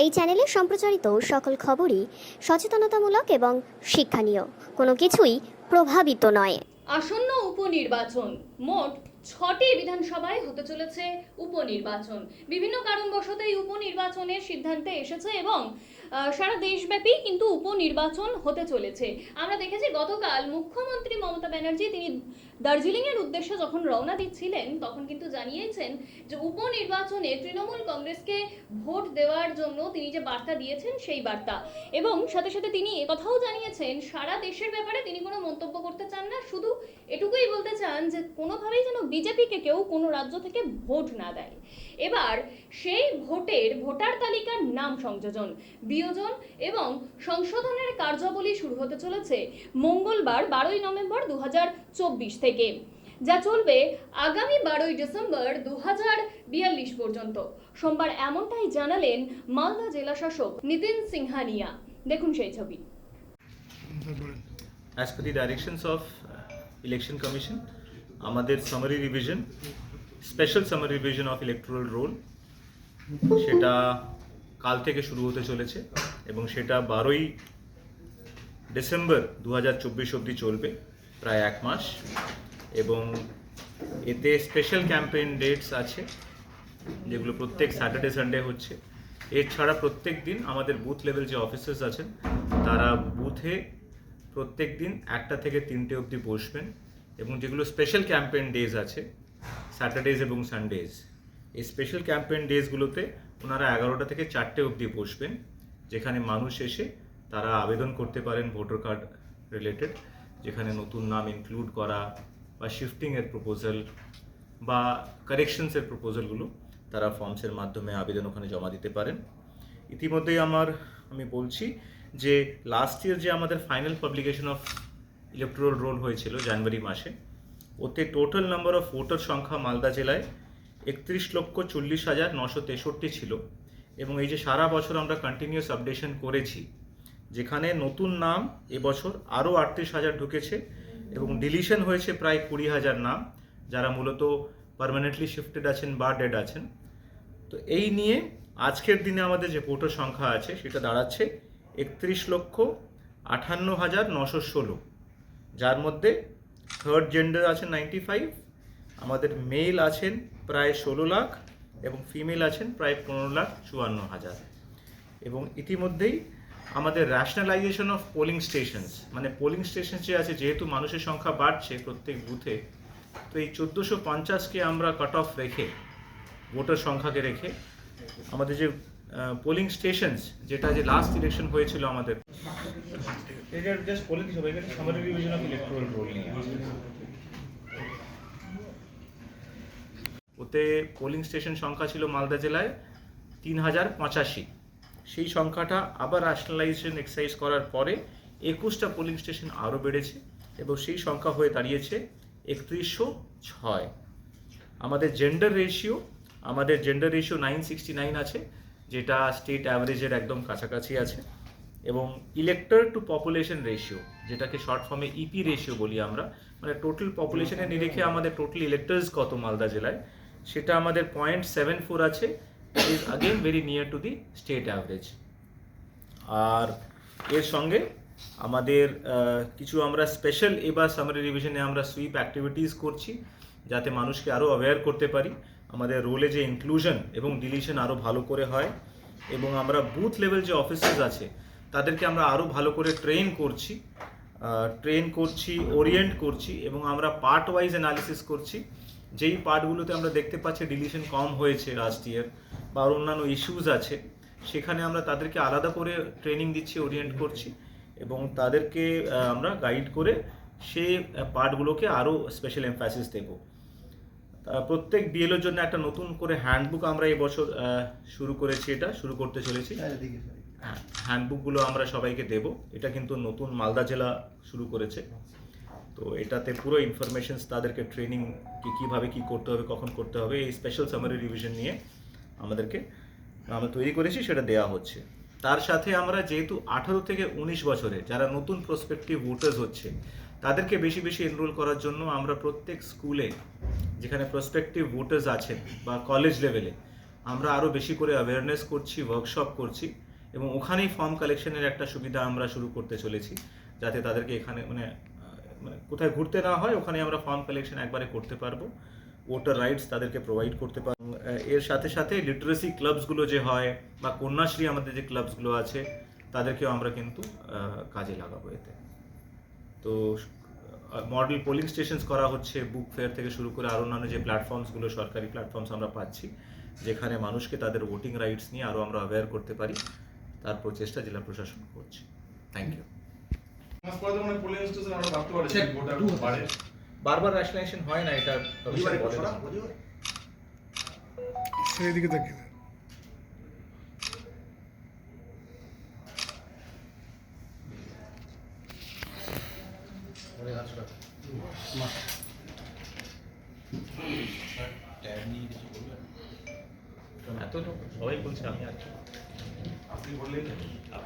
এই চ্যানেলে সম্প্রচারিত সকল খবরই সচেতনতামূলক এবং শিক্ষণীয়, কোনো কিছুই প্রভাবিত নয়। আসন্ন উপনির্বাচন, মোট 6টি বিধানসভায় হতে চলেছে উপনির্বাচন। বিভিন্ন কারণবশত এই উপনির্বাচনের সিদ্ধান্তে এসেছে এবং সারা দেশব্যাপী কিন্তু উপনির্বাচন হতে চলেছে। আমরা দেখেছি গতকাল মুখ্যমন্ত্রী মমতা ব্যানার্জি তিনি দার্জিলিংয়ের উদ্দেশ্যে যখন রওনা দিচ্ছিলেন তখন কিন্তু জানিয়েছেন যে উপনির্বাচনে তৃণমূল কংগ্রেসকে ভোট দেওয়ার জন্য তিনি যে বার্তা দিয়েছেন সেই বার্তা, এবং সাথে সাথে তিনি একথাও জানিয়েছেন সারা দেশের ব্যাপারে তিনি কোনো মন্তব্য করতে চান না, শুধু এটুকুই বলতে চান যে কোনোভাবেই যেন বিজেপিকে কেউ কোনো রাজ্য থেকে ভোট না দেয়। এবার সেই ভোটার তালিকার নাম সংযোজন, বিয়োজন এবং সংশোধনের কার্যাবলী শুরু হতে চলেছে মঙ্গলবার 12ই নভেম্বর 2024 থেকে, যা চলবে আগামী 12ই ডিসেম্বর 2042 পর্যন্ত। সোমবার এমনটাই জানালেন মালদা জেলা শাসক নিতিন সিংহানিয়া। দেখুন সেই ছবি। As per the directions of Election Commission, আমাদের summary revision, special summary revision of electoral roll সেটা কাল থেকে শুরু হতে চলেছে এবং সেটা 12ই ডিসেম্বর 2024 অবধি চলবে, প্রায় 1 মাস। এবং এতে স্পেশাল ক্যাম্পেইন ডেটস আছে যেগুলো প্রত্যেক স্যাটারডে সানডে হচ্ছে। এছাড়া প্রত্যেক দিন আমাদের বুথ লেভেল যে অফিসার্স আছেন তারা বুথে প্রত্যেক দিন 1টা থেকে 3টে অবধি বসবেন, এবং যেগুলো স্পেশাল ক্যাম্পেইন ডেজ আছে স্যাটারডেজ এবং সানডেজ, এই স্পেশাল ক্যাম্পেইন ডেজগুলোতে ওনারা 11টা থেকে 4টে অবধি বসবেন, যেখানে মানুষ এসে তারা আবেদন করতে পারেন ভোটার কার্ড রিলেটেড, যেখানে নতুন নাম ইনক্লুড করা বা শিফটিংয়ের প্রপোজাল বা কারেকশনসের প্রপোজালগুলো তারা ফর্মসের মাধ্যমে আবেদন ওখানে জমা দিতে পারেন। ইতিমধ্যেই আমি বলছি যে লাস্ট ইয়ার যে আমাদের final publication of electoral roll হয়েছিল জানুয়ারি মাসে, ওতে টোটাল নাম্বার অফ ভোটার সংখ্যা মালদা জেলায় 31,40,963 ছিল। এবং এই যে সারা বছর আমরা কন্টিনিউয়াস আপডেশন করেছি, যেখানে নতুন নাম এবছর আরও 38,000 ঢুকেছে এবং ডিলিশন হয়েছে প্রায় 20,000 নাম, যারা মূলত পার্মানেন্টলি শিফটেড আছেন বা ডেড আছেন। তো এই নিয়ে আজকের দিনে আমাদের যে ভোটার সংখ্যা আছে সেটা দাঁড়াচ্ছে 31,58,916, যার মধ্যে থার্ড জেন্ডার আছেন 95, আমাদের মেল আছেন প্রায় 16 লাখ এবং ফিমেল আছেন প্রায় 15,54,000। এবং ইতিমধ্যেই আমাদের র্যাশনালাইজেশন অফ পোলিং স্টেশনস, মানে পোলিং স্টেশন যে আছে, যেহেতু মানুষের সংখ্যা বাড়ছে প্রত্যেক বুথে, তো এই 1450কে আমরা কাট অফ রেখে, ভোটার সংখ্যাকে রেখে আমাদের যে পোলিং স্টেশনস, যেটা যে লাস্ট ইলেকশন হয়েছিল আমাদের, এটা জাস্ট বলে দিই সবাইকে, summary revision of electoral roll নিয়ে ওতে পোলিং স্টেশন সংখ্যা ছিল মালদা জেলায় 3085। সেই সংখ্যাটা আবার ন্যাশনালাইজেশন এক্সারসাইজ করার পরে 21টা পোলিং স্টেশন আরও বেড়েছে এবং সেই সংখ্যা হয়ে দাঁড়িয়েছে 3106। আমাদের জেন্ডার রেশিও 969 আছে, যেটা স্টেট অ্যাভারেজের একদম কাছাকাছি আছে। এবং ইলেক্টর টু পপুলেশন রেশিও, যেটাকে শর্ট ফর্মে ইপি রেশিও বলি আমরা, মানে টোটাল পপুলেশনের নিরিখে আমাদের টোটাল ইলেক্টার্স কত মালদা জেলায়, সেটা আমাদের 0.74 আছে, is again very near to the state average. আর এর সঙ্গে আমাদের কিছু আমরা স্পেশাল এবার সামারি রিভিশনে আমরা সুইপ অ্যাক্টিভিটিস করছি, যাতে মানুষকে আরও অ্যাওয়্যার করতে পারি, আমাদের রোলে যে ইনক্লুশন এবং ডিলিশন আরও ভালো করে হয়। এবং আমরা বুথ লেভেল যে অফিসার্স আছে তাদেরকে আমরা আরও ভালো করে ট্রেন করছি, ওরিয়েন্ট করছি, এবং আমরা পার্ট ওয়াইজ অ্যানালিসিস করছি। যেই পার্টগুলোতে আমরা দেখতে পাচ্ছি ডিলিশন কম হয়েছে লাস্ট ইয়ার বা অন্যান্য ইস্যুস আছে, সেখানে আমরা তাদেরকে আলাদা করে ট্রেনিং দিচ্ছি, ওরিয়েন্ট করছি, এবং তাদেরকে আমরা গাইড করে সেই পার্টগুলোকে আরও স্পেশাল এমফ্যাসিস দেব। প্রত্যেক বিএলওর জন্য একটা নতুন করে হ্যান্ডবুক আমরা এবছর শুরু করতে চলেছি। হ্যান্ডবুকগুলো আমরা সবাইকে দেব, এটা কিন্তু নতুন মালদা জেলা শুরু করেছে। তো এটাতে পুরো ইনফরমেশনস, তাদেরকে ট্রেনিং কীভাবে কী করতে হবে, কখন করতে হবে, এই স্পেশাল সামারি রিভিশন নিয়ে আমরা তৈরি করেছি, সেটা দেওয়া হচ্ছে। তার সাথে আমরা যেহেতু 18 থেকে 19 বছরে যারা নতুন প্রসপেক্টিভ ভোটার্স হচ্ছে তাদেরকে বেশি বেশি এনরোল করার জন্য আমরা প্রত্যেক স্কুলে যেখানে প্রসপেক্টিভ ভোটার্স আছেন বা কলেজ লেভেলে আমরা আরও বেশি করে অ্যাওয়ারনেস করছি, ওয়ার্কশপ করছি, এবং ওখানেই ফর্ম কালেকশনের একটা সুবিধা আমরা শুরু করতে চলেছি, যাতে তাদেরকে এখানে মানে কোথায় ঘুরতে না হয়, ওখানে আমরা ফর্ম কালেকশন একবারে করতে পারবো, ভোটার রাইটস তাদেরকে প্রোভাইড করতে পারবো। এর সাথে সাথে লিটারেসি ক্লাবসগুলো যে হয় বা কন্যাশ্রী আমাদের যে ক্লাবসগুলো আছে তাদেরকেও আমরা কিন্তু কাজে লাগাবো এতে। তো মডেল পোলিং স্টেশনস করা হচ্ছে, বুক ফেয়ার থেকে শুরু করে আরও অন্যান্য যে প্ল্যাটফর্মসগুলো, সরকারি প্ল্যাটফর্মস আমরা পাচ্ছি, যেখানে মানুষকে তাদের ভোটিং রাইটস নিয়ে আরও আমরা অ্যাওয়্যার করতে পারি, তার প্রচেষ্টা জেলা প্রশাসন করছে। Thank you. মাস পরে তো মানে পোলিং স্টেশন আমরা ভাবতে পারি যে ভোটার বাড়ে। বারবার রেশনালাইজেশন হয় না, এটা রবিবারে বলে না। রবিবারে সেই দিকে তাকিয়ে এত লোক সবাই বলছে, আমি আর কি। আপনি বললেন